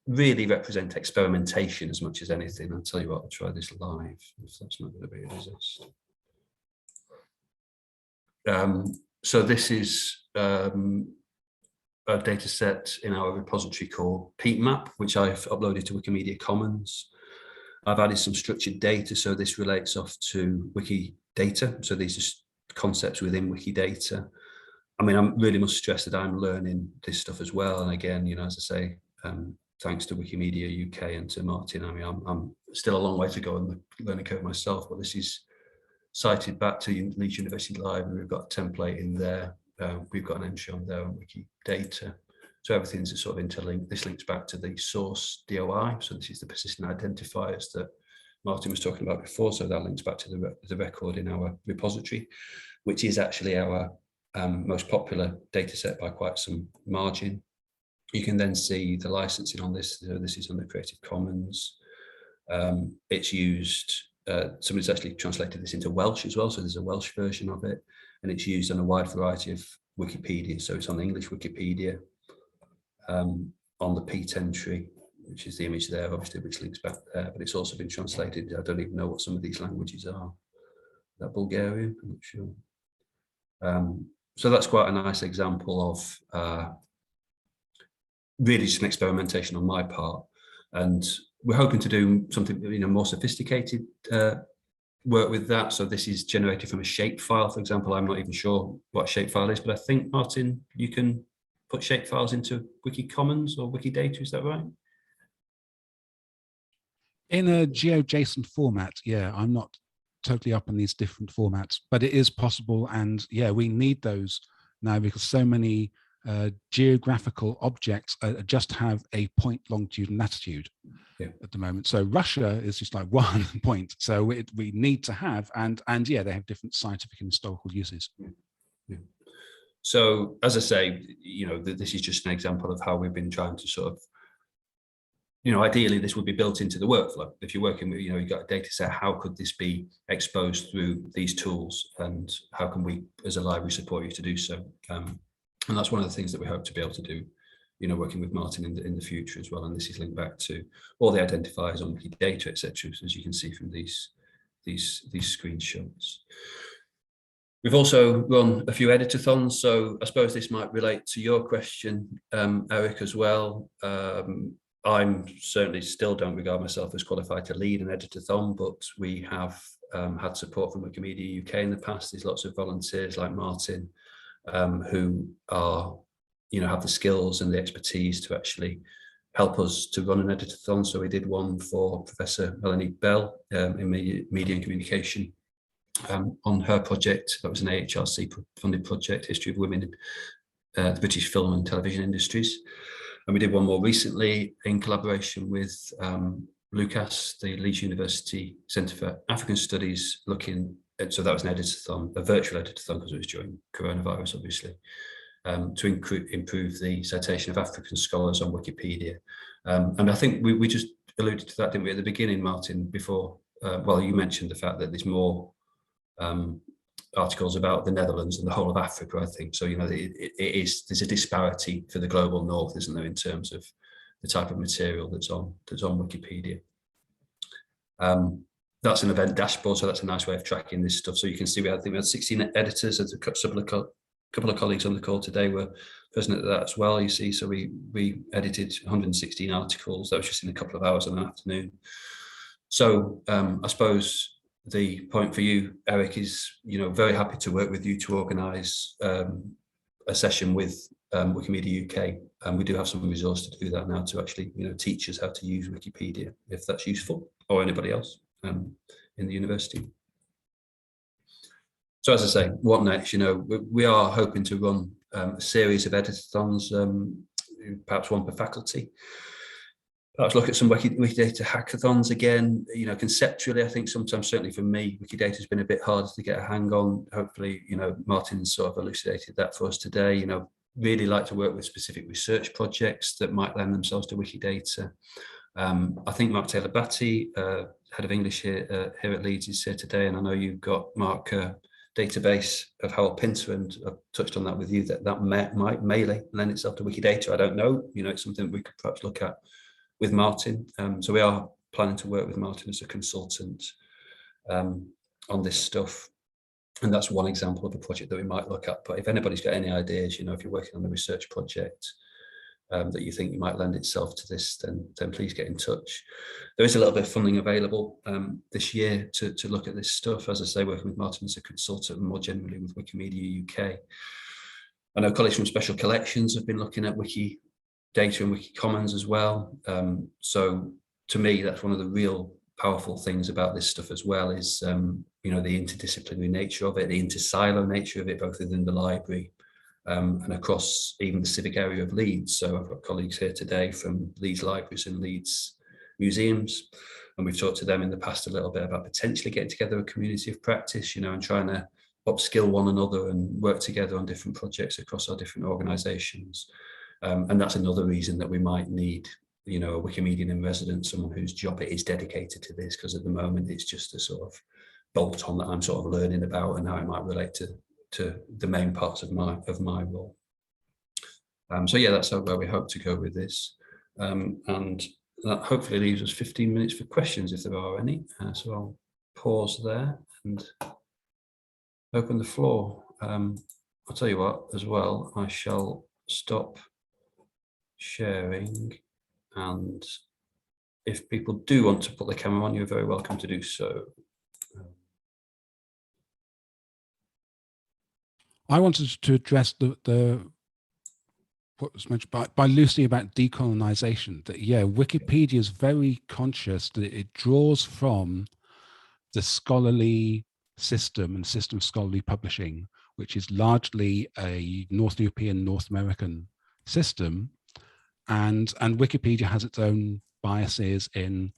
really represent experimentation as much as anything. I'll tell you what, I'll try this live, if that's not going to be a disaster. So this is a data set in our repository called Peat Map, which I've uploaded to Wikimedia Commons. I've added some structured data, so this relates off to Wikidata. So these are concepts within Wikidata. I mean, I really must stress that I'm learning this stuff as well. And again, as I say, thanks to Wikimedia UK and to Martin, I mean, I'm still a long way to go on the learning curve myself, but this is cited back to Leeds University Library. We've got a template in there. We've got an entry on there on Wikidata. So everything's sort of interlinked. This links back to the source DOI. So this is the persistent identifiers that Martin was talking about before. So that links back to the record in our repository, which is actually our most popular data set by quite some margin. You can then see the licensing on this. This is on the Creative Commons. It's used, somebody's actually translated this into Welsh as well, so there's a Welsh version of it, and it's used on a wide variety of Wikipedia. So it's on the English Wikipedia, on the Peat entry, which is the image there, obviously, which links back there, but it's also been translated. I don't even know what some of these languages are. Is that Bulgarian? I'm not sure. So that's quite a nice example of really just an experimentation on my part. And we're hoping to do something, more sophisticated work with that. So this is generated from a shapefile, for example. I'm not even sure what a shapefile is, but I think, Martin, you can put shapefiles into Wiki Commons or Wikidata, is that right? In a GeoJSON format, yeah. I'm not totally up on these different formats, but it is possible. And yeah, we need those now because so many geographical objects just have a point, longitude and latitude at the moment. So Russia is just like one point. So we need to have, and yeah, they have different scientific and historical uses. Yeah. So as I say, this is just an example of how we've been trying to sort of, ideally this would be built into the workflow. If you're working with, you've got a data set, how could this be exposed through these tools, and how can we as a library support you to do so? And that's one of the things that we hope to be able to do, working with Martin in the future as well. And this is linked back to all the identifiers on Wikidata, etc., as you can see from these screenshots. We've also run a few editathons, so I suppose this might relate to your question, Eric, as well. I'm certainly still don't regard myself as qualified to lead an editathon, but we have had support from Wikimedia UK in the past. There's lots of volunteers like Martin who are, have the skills and the expertise to actually help us to run an editathon. So we did one for Professor Melanie Bell in media and communication on her project. That was an AHRC funded project, History of Women in the British Film and Television Industries. And we did one more recently in collaboration with Lucas, the Leeds University Centre for African Studies, looking at, so that was an editathon, a virtual editathon because it was during coronavirus, obviously, to improve the citation of African scholars on Wikipedia. And I think we just alluded to that, didn't we, at the beginning, Martin, before, well, you mentioned the fact that there's more articles about the Netherlands and the whole of Africa, I think. So, there's a disparity for the global north, isn't there, in terms of the type of material that's on Wikipedia. That's an event dashboard, so that's a nice way of tracking this stuff. So you can see I think we had 16 editors, as a couple of colleagues on the call today were present at that as well, you see. So we edited 116 articles. That was just in a couple of hours in an afternoon. So I suppose the point for you, Eric, is, very happy to work with you to organise a session with Wikimedia UK, and we do have some resource to do that now to actually, teach us how to use Wikipedia, if that's useful, or anybody else in the university. So as I say, what next? We are hoping to run a series of editathons, perhaps one per faculty. Perhaps look at some Wikidata hackathons again. Conceptually, I think sometimes, certainly for me, Wikidata has been a bit harder to get a hang on. Hopefully, Martin's sort of elucidated that for us today. Really like to work with specific research projects that might lend themselves to Wikidata. I think Mark Taylor-Batty, head of English here at Leeds, is here today, and I know you've got, Mark, database of Harold Pinter, and I've touched on that with you, that might lend itself to Wikidata. I don't know. It's something we could perhaps look at with Martin. So we are planning to work with Martin as a consultant on this stuff. And that's one example of a project that we might look at. But if anybody's got any ideas, if you're working on a research project that you think you might lend itself to this, then please get in touch. There is a little bit of funding available this year to look at this stuff. As I say, working with Martin as a consultant, and more generally with Wikimedia UK. I know colleagues from Special Collections have been looking at Wiki data and Wiki Commons as well. So to me, that's one of the real powerful things about this stuff as well, is the interdisciplinary nature of it, the inter-silo nature of it, both within the library and across even the civic area of Leeds. So I've got colleagues here today from Leeds Libraries and Leeds Museums, and we've talked to them in the past a little bit about potentially getting together a community of practice, and trying to upskill one another and work together on different projects across our different organisations. And that's another reason that we might need, a Wikimedian in residence, someone whose job it is dedicated to this, because at the moment it's just a sort of bolt on that I'm sort of learning about and how it might relate to the main parts of my role. So yeah, that's where we hope to go with this. And that hopefully leaves us 15 minutes for questions, if there are any. So I'll pause there and open the floor. I'll tell you what, as well, I shall stop sharing, and if people do want to put the camera on, you're very welcome to do so. I wanted to address what was mentioned by Lucy about decolonisation, that Wikipedia is very conscious that it draws from the scholarly system and system of scholarly publishing, which is largely a North European, North American system. And Wikipedia has its own biases in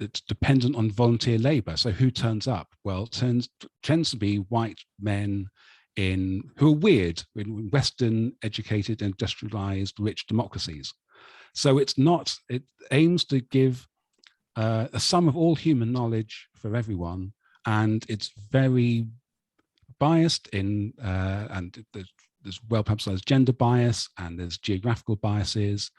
it's dependent on volunteer labor. So who turns up? Well, it tends to be white men who are weird in Western educated, industrialized, rich democracies. So it aims to give a sum of all human knowledge for everyone, and it's very biased in and there's well-publicized gender bias, and there's geographical biases.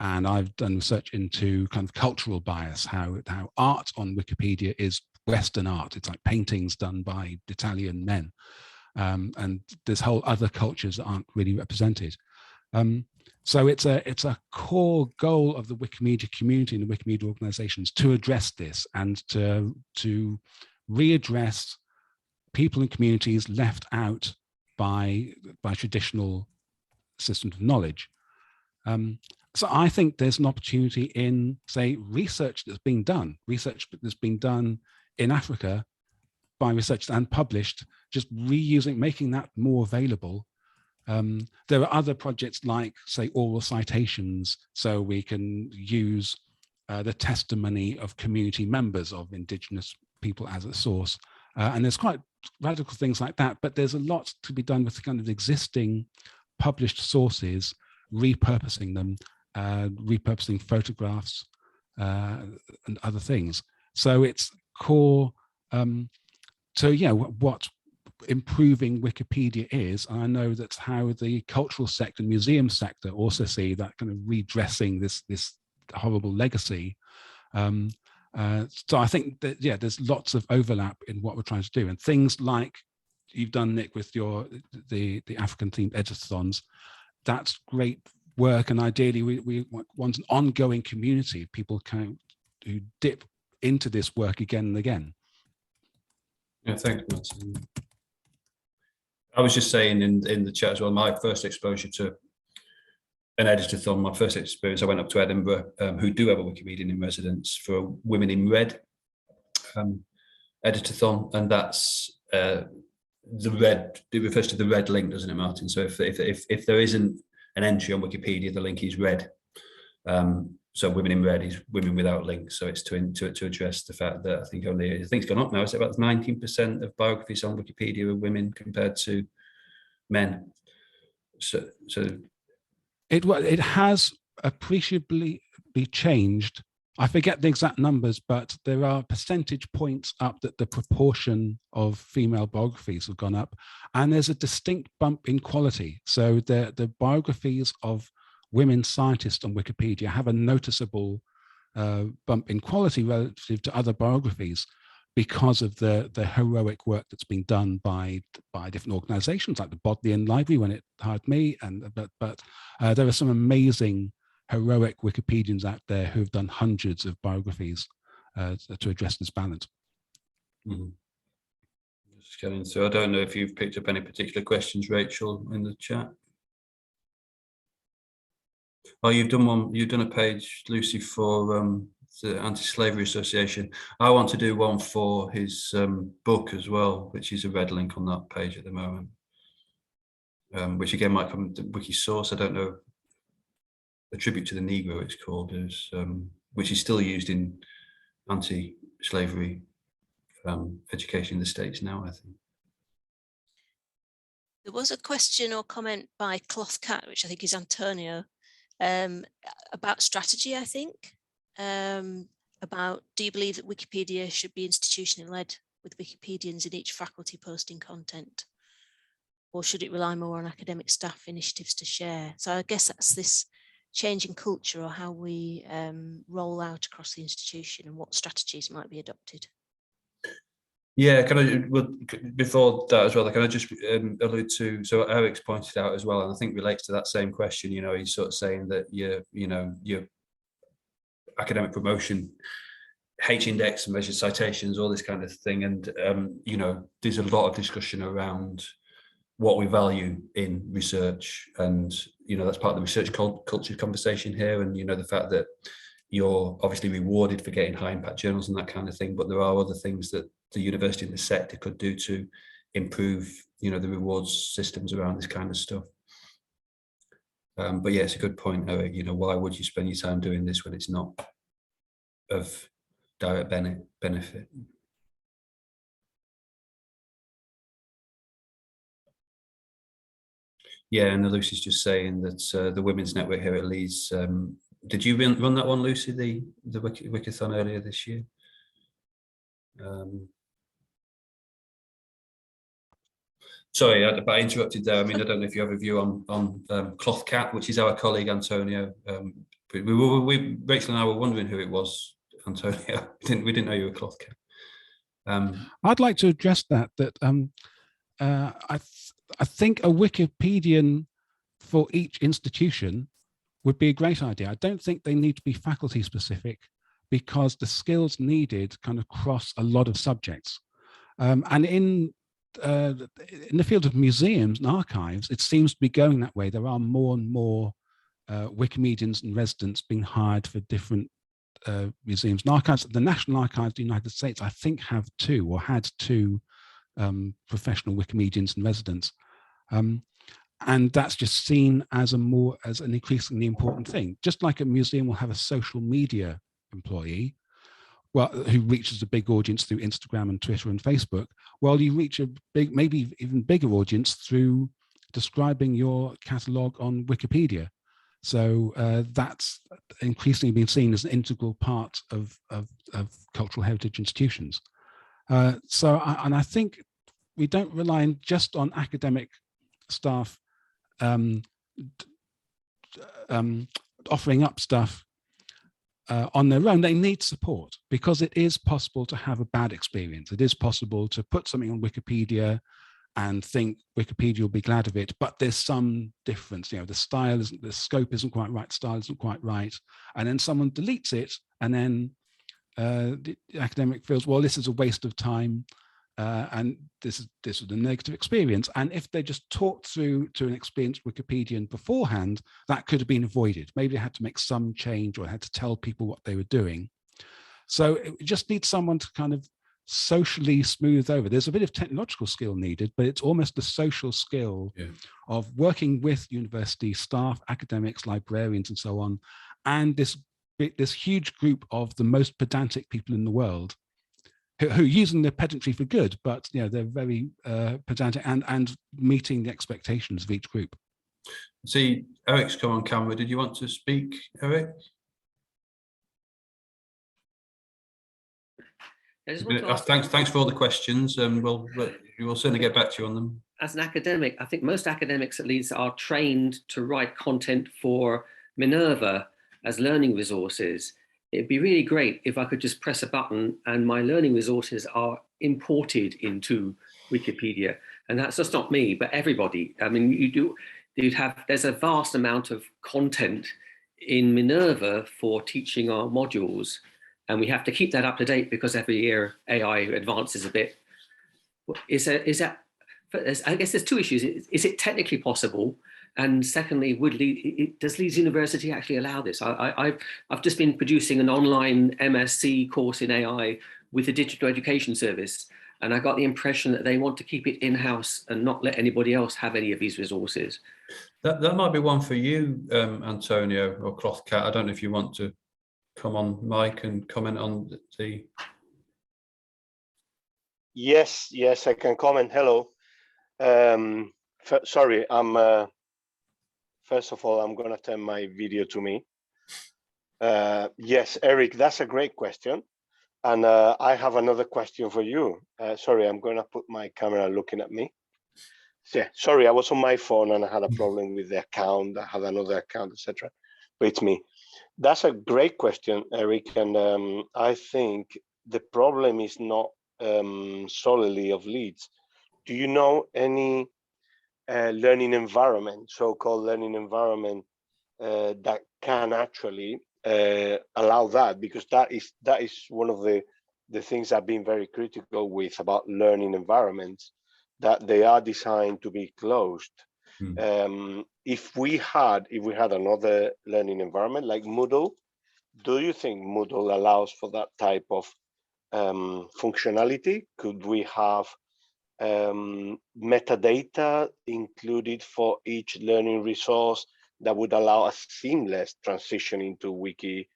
And I've done research into kind of cultural bias, how art on Wikipedia is Western art. It's like paintings done by Italian men. And there's whole other cultures that aren't really represented. So it's a core goal of the Wikimedia community and the Wikimedia organizations to address this, and to readdress people and communities left out by traditional systems of knowledge. So I think there's an opportunity in, say, research that's being done in Africa by researchers and published, just reusing, making that more available. There are other projects like, say, oral citations, so we can use the testimony of community members of Indigenous people as a source. And there's quite radical things like that, but there's a lot to be done with the kind of existing published sources, repurposing them, repurposing photographs and other things. So it's core. So yeah, what improving Wikipedia is, and I know that's how the cultural sector, museum sector, also see that kind of redressing this horrible legacy. So I think that there's lots of overlap in what we're trying to do, and things like you've done, Nick, with the African themed editathons. That's great work, and ideally we want an ongoing community of people who dip into this work again and again. Yeah, thanks, Martin. I was just saying in the chat as well, my first exposure to an editathon, my first experience, I went up to Edinburgh, who do have a Wikimedian in residence for a Women in Red editathon, and that's the red. It refers to the red link, doesn't it, Martin? So if there isn't an entry on Wikipedia, the link is red. So Women in Red is women without links. So it's to address the fact that I think it's gone up now. It's about 19% of biographies on Wikipedia are women compared to men. So it has appreciably changed. I forget the exact numbers, but there are percentage points up that the proportion of female biographies have gone up, and there's a distinct bump in quality. So the biographies of women scientists on Wikipedia have a noticeable bump in quality relative to other biographies because of the heroic work that's been done by different organizations like the Bodleian Library when it hired me, but there are some amazing heroic Wikipedians out there who've done hundreds of biographies to address this balance. Mm-hmm. Just getting through. I don't know if you've picked up any particular questions, Rachel, in the chat. Oh, you've done a page, Lucy, for the Anti-Slavery Association. I want to do one for his book as well, which is a red link on that page at the moment, which again might come to Wiki source. I don't know. A Tribute to the Negro, it's called, which is still used in anti-slavery education in the States now, I think. There was a question or comment by Cloth Cat, which I think is Antonio, about strategy, I think, about do you believe that Wikipedia should be institutionally led with Wikipedians in each faculty posting content, or should it rely more on academic staff initiatives to share? So I guess that's this change in culture, or how we roll out across the institution, and what strategies might be adopted. Yeah, before that as well, can I just allude to, so Eric's pointed out as well, and I think relates to that same question, he's sort of saying that your academic promotion, H-index, measured citations, all this kind of thing, and there's a lot of discussion around what we value in research, and that's part of the research culture conversation here, and the fact that you're obviously rewarded for getting high impact journals and that kind of thing, but there are other things that the university and the sector could do to improve the rewards systems around this kind of stuff. But yeah, it's a good point, Eric. Why would you spend your time doing this when it's not of direct benefit? Yeah, and Lucy's just saying that the Women's Network here at Leeds, did you run that one, Lucy, the Wikithon earlier this year? Sorry, I interrupted there. I mean, I don't know if you have a view on Cloth Cat, which is our colleague Antonio. Rachel and I were wondering who it was, Antonio. We didn't know you were Cloth Cat. I'd like to address that. I think a Wikipedian for each institution would be a great idea. I don't think they need to be faculty specific, because the skills needed kind of cross a lot of subjects. And in the field of museums and archives, it seems to be going that way. There are more and more Wikimedians and residents being hired for different museums and archives. The National Archives of the United States, I think, have two or had two professional Wikimedians and residents. And that's just seen as an increasingly important thing. Just like a museum will have a social media employee, who reaches a big audience through Instagram and Twitter and Facebook, well, you reach a big, maybe even bigger audience through describing your catalog on Wikipedia. So that's increasingly been seen as an integral part of cultural heritage institutions. And I think we don't rely just on academic staff offering up stuff on their own. They need support, because it is possible to have a bad experience. It is possible to put something on Wikipedia and think Wikipedia will be glad of it, but there's some difference. The style isn't, the scope isn't quite right, style isn't quite right, and then someone deletes it, and then the academic feels, well, this is a waste of time, and this was a negative experience. And if they just talked through to an experienced Wikipedian beforehand, that could have been avoided. Maybe they had to make some change or had to tell people what they were doing. So it just needs someone to kind of socially smooth over. There's a bit of technological skill needed, but it's almost the social skill of working with university staff, academics, librarians, and so on, and this huge group of the most pedantic people in the world who are using their pedantry for good, but they're very pedantic and meeting the expectations of each group. See, Eric's come on camera. Did you want to speak, Eric? Thanks for all the questions, and we'll certainly get back to you on them. As an academic, I think most academics at least are trained to write content for Minerva as learning resources. It'd be really great if I could just press a button and my learning resources are imported into Wikipedia. And that's just not me, but everybody. I mean, there's a vast amount of content in Minerva for teaching our modules. And we have to keep that up to date because every year AI advances a bit. I guess there's two issues. Is it technically possible? And secondly, does Leeds University actually allow this? I've just been producing an online MSc course in AI with the Digital Education Service, and I got the impression that they want to keep it in-house and not let anybody else have any of these resources. That might be one for you, Antonio or Clothcat. I don't know if you want to come on mic and comment on the... Yes, I can comment. Hello. Sorry, first of all, I'm going to turn my video to me. Yes, Eric, that's a great question. And I have another question for you. Sorry, I'm going to put my camera looking at me. Yeah, sorry, I was on my phone and I had a problem with the account. I had another account, etc. But it's me. That's a great question, Eric. And I think the problem is not solely of Leeds. Do you know any learning environment, so-called learning environment, that can actually allow that? Because that is one of the things I've been very critical with about learning environments, that they are designed to be closed. If we had another learning environment like Moodle, do you think Moodle allows for that type of functionality? Could we have metadata included for each learning resource that would allow a seamless transition into Wiki,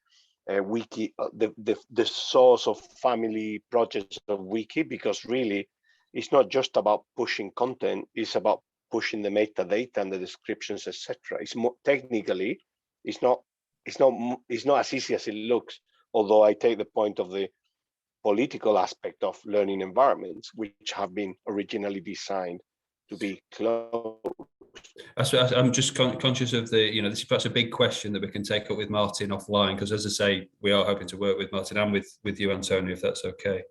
the source of family projects of Wiki? Because really, it's not just about pushing content; it's about pushing the metadata and the descriptions, etc. It's more technically, it's not as easy as it looks. Although I take the point of the political aspect of learning environments, which have been originally designed to be closed. I'm just conscious of this is perhaps a big question that we can take up with Martin offline, because as I say, we are hoping to work with Martin and with you, Antonio, if that's okay.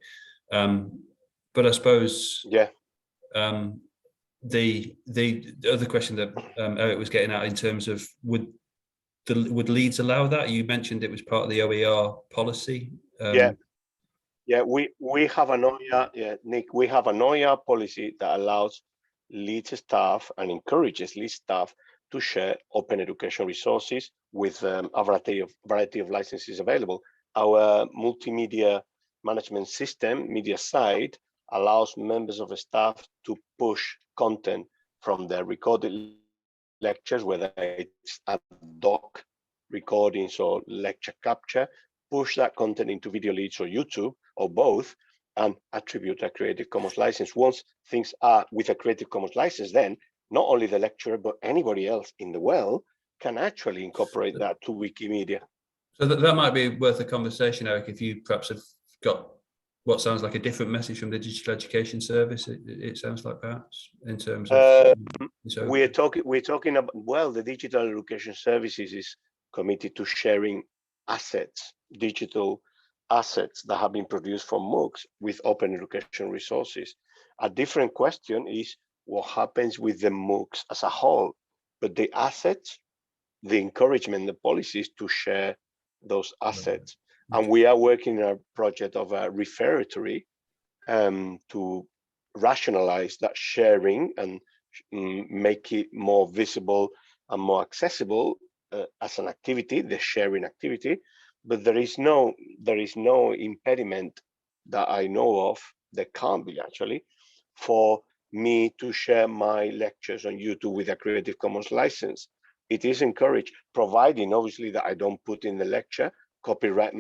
But I suppose, the other question that Eric was getting at in terms of would Leeds allow that? You mentioned it was part of the OER policy. We have an OER, Nick. We have an OER policy that allows Leeds staff and encourages Leeds staff to share open education resources with a variety of licenses available. Our multimedia management system, MediaSite, allows members of the staff to push content from their recorded lectures, whether it's ad hoc recordings or lecture capture, push that content into Video Leads or YouTube or both, and attribute a Creative Commons license. Once things are with a Creative Commons license, then not only the lecturer, but anybody else in the world can actually incorporate that to Wikimedia. So that might be worth a conversation, Eric, if you perhaps have got what sounds like a different message from the Digital Education Service. It sounds like perhaps in terms of we're talking about, well, the Digital Education Services is committed to sharing assets, digital assets that have been produced from MOOCs with open education resources. A different question is, what happens with the MOOCs as a whole, but the assets, the encouragement, the policies to share those assets. And we are working on a project of a repository to rationalize that sharing and make it more visible and more accessible as an activity, the sharing activity. But there is no impediment that I know of, there can't be actually, for me to share my lectures on YouTube with a Creative Commons license. It is encouraged, providing obviously that I don't put in the lecture copyrighted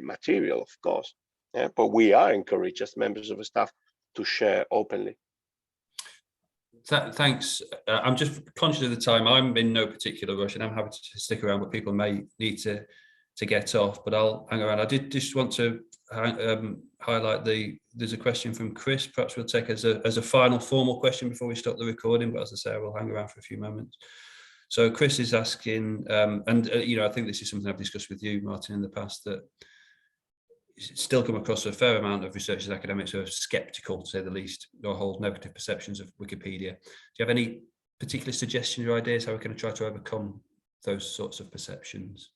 material, of course. Yeah, but we are encouraged as members of the staff to share openly. Thanks. I'm just conscious of the time. I'm in no particular rush, and I'm happy to stick around, but people may need to get off. But I'll hang around. I did just want to highlight there's a question from Chris. Perhaps we'll take as a final formal question before we stop the recording. But as I say, I will hang around for a few moments. So Chris is asking, and I think this is something I've discussed with you, Martin, in the past, that still come across a fair amount of researchers, academics who are skeptical, to say the least, or hold negative perceptions of Wikipedia. Do you have any particular suggestions or ideas how we can try to overcome those sorts of perceptions?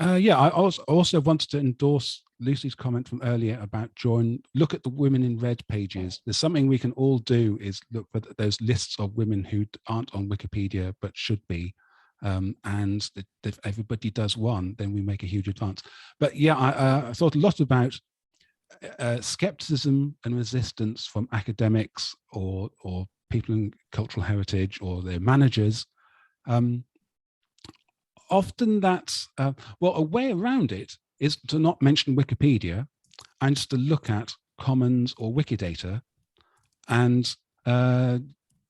Yeah, I also wanted to endorse Lucy's comment from earlier about look at the women in red pages. There's something we can all do, is look for those lists of women who aren't on Wikipedia but should be. And if everybody does one, then we make a huge advance. But yeah, I thought a lot about skepticism and resistance from academics or people in cultural heritage or their managers. Often that's, well, a way around it is to not mention Wikipedia and just to look at Commons or Wikidata, and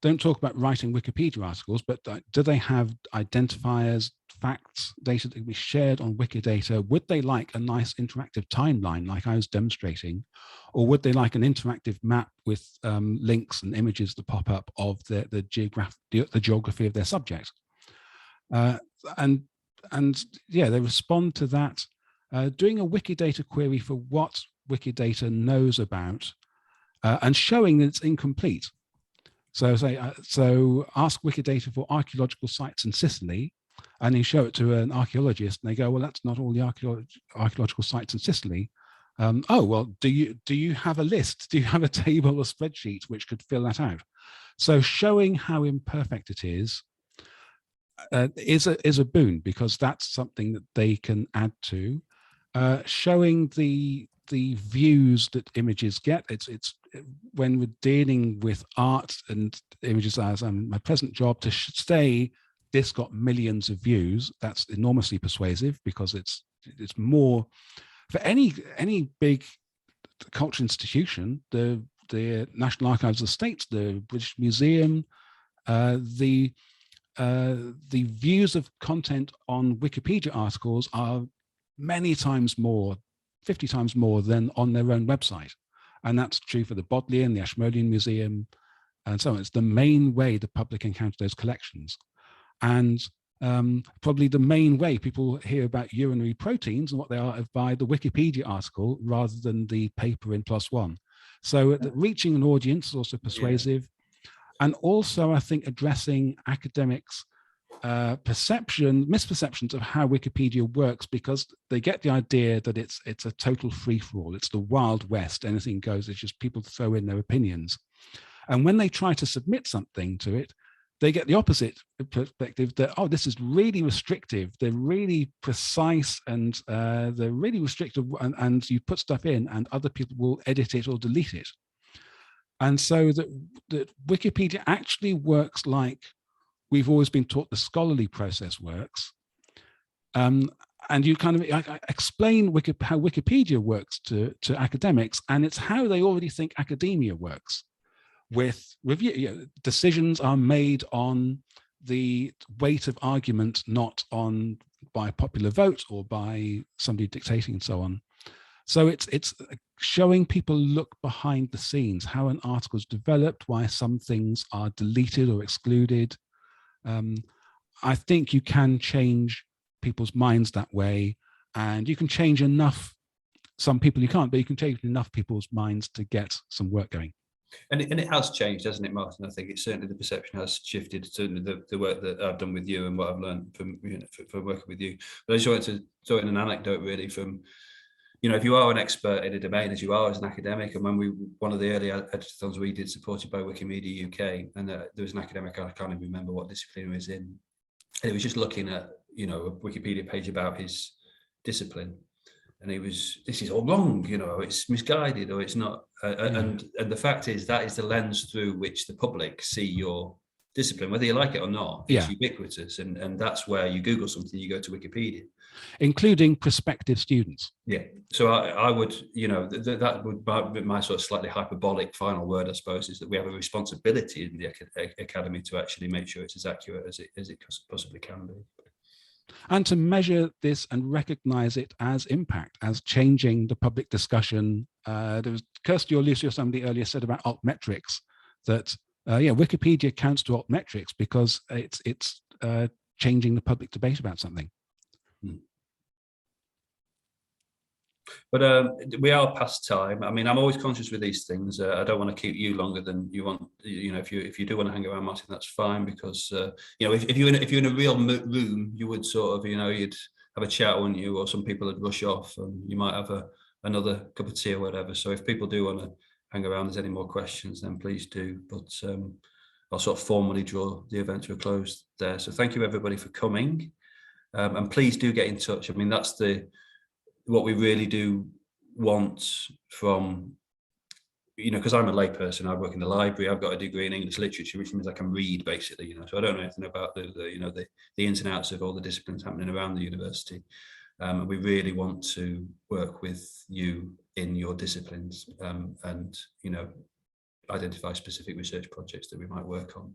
don't talk about writing Wikipedia articles, but do they have identifiers, facts, data that can be shared on Wikidata? Would they like a nice interactive timeline like I was demonstrating? Or would they like an interactive map with links and images that pop up of the geography of their subject? And yeah, they respond to that. Doing a Wikidata query for what Wikidata knows about and showing that it's incomplete. So so ask Wikidata for archaeological sites in Sicily, and you show it to an archaeologist, and they go, well, that's not all the archaeological sites in Sicily. Oh, well, do you have a list? Do you have a table or spreadsheet which could fill that out? So showing how imperfect it is a boon, because that's something that they can add to. Showing the views that images get. It's when we're dealing with art and images, as my present job, to say this got millions of views, that's enormously persuasive, because it's more for any big cultural institution, the National Archives of the State, the British Museum, the views of content on Wikipedia articles are many times more, 50 times more than on their own website. And that's true for the Bodleian, the Ashmolean Museum, and so on. It's the main way the public encounter those collections. And probably the main way people hear about urinary proteins and what they are by the Wikipedia article rather than the paper in PLOS ONE. So reaching an audience is also persuasive. Yeah. And also, I think, addressing academics' misperceptions of how Wikipedia works, because they get the idea that it's a total free-for-all. It's the Wild West, anything goes. It's just people throw in their opinions. And when they try to submit something to it, they get the opposite perspective that, oh, this is really restrictive. They're really precise, and they're really restrictive, and you put stuff in and other people will edit it or delete it. And so that Wikipedia actually works like we've always been taught the scholarly process works. And you kind of explain how Wikipedia works to academics, and it's how they already think academia works. With review, decisions are made on the weight of argument, not by popular vote or by somebody dictating and so on. So it's showing people look behind the scenes, how an article is developed, why some things are deleted or excluded. I think you can change people's minds that way, and you can change enough. Some people you can't, but you can change enough people's minds to get some work going. And it has changed, hasn't it, Martin? I think it's certainly the perception has shifted. Certainly the work that I've done with you and what I've learned from from working with you. But I just wanted to throw in an anecdote really from, if you are an expert in a domain as you are as an academic, and when one of the early editathons we did supported by Wikimedia UK, and there was an academic, I can't even remember what discipline he was in, and he was just looking at a Wikipedia page about his discipline, and this is all wrong, it's misguided or it's not, and the fact is that is the lens through which the public see your discipline, whether you like it or not. It's ubiquitous, and that's where you Google something, you go to Wikipedia, including prospective students. Yeah, so I would, that would be my sort of slightly hyperbolic final word, I suppose, is that we have a responsibility in the academy to actually make sure it's as accurate as it possibly can be. And to measure this and recognize it as impact, as changing the public discussion. There was Kirsty or Lucy or somebody earlier said about altmetrics that, Wikipedia counts to altmetrics because it's changing the public debate about something. But we are past time. I mean, I'm always conscious with these things. I don't want to keep you longer than you want. If you do want to hang around, Martin, that's fine, because if you're in a real room, you would sort of you'd have a chat, wouldn't you? Or some people would rush off, and you might have another cup of tea or whatever. So if people do want to hang around, there's any more questions, then please do. But I'll sort of formally draw the event to a close there. So thank you everybody for coming, and please do get in touch. I mean, that's what we really do want from, because I'm a layperson, I work in the library, I've got a degree in English literature, which means I can read basically, so I don't know anything about the ins and outs of all the disciplines happening around the university. And we really want to work with you in your disciplines, and identify specific research projects that we might work on.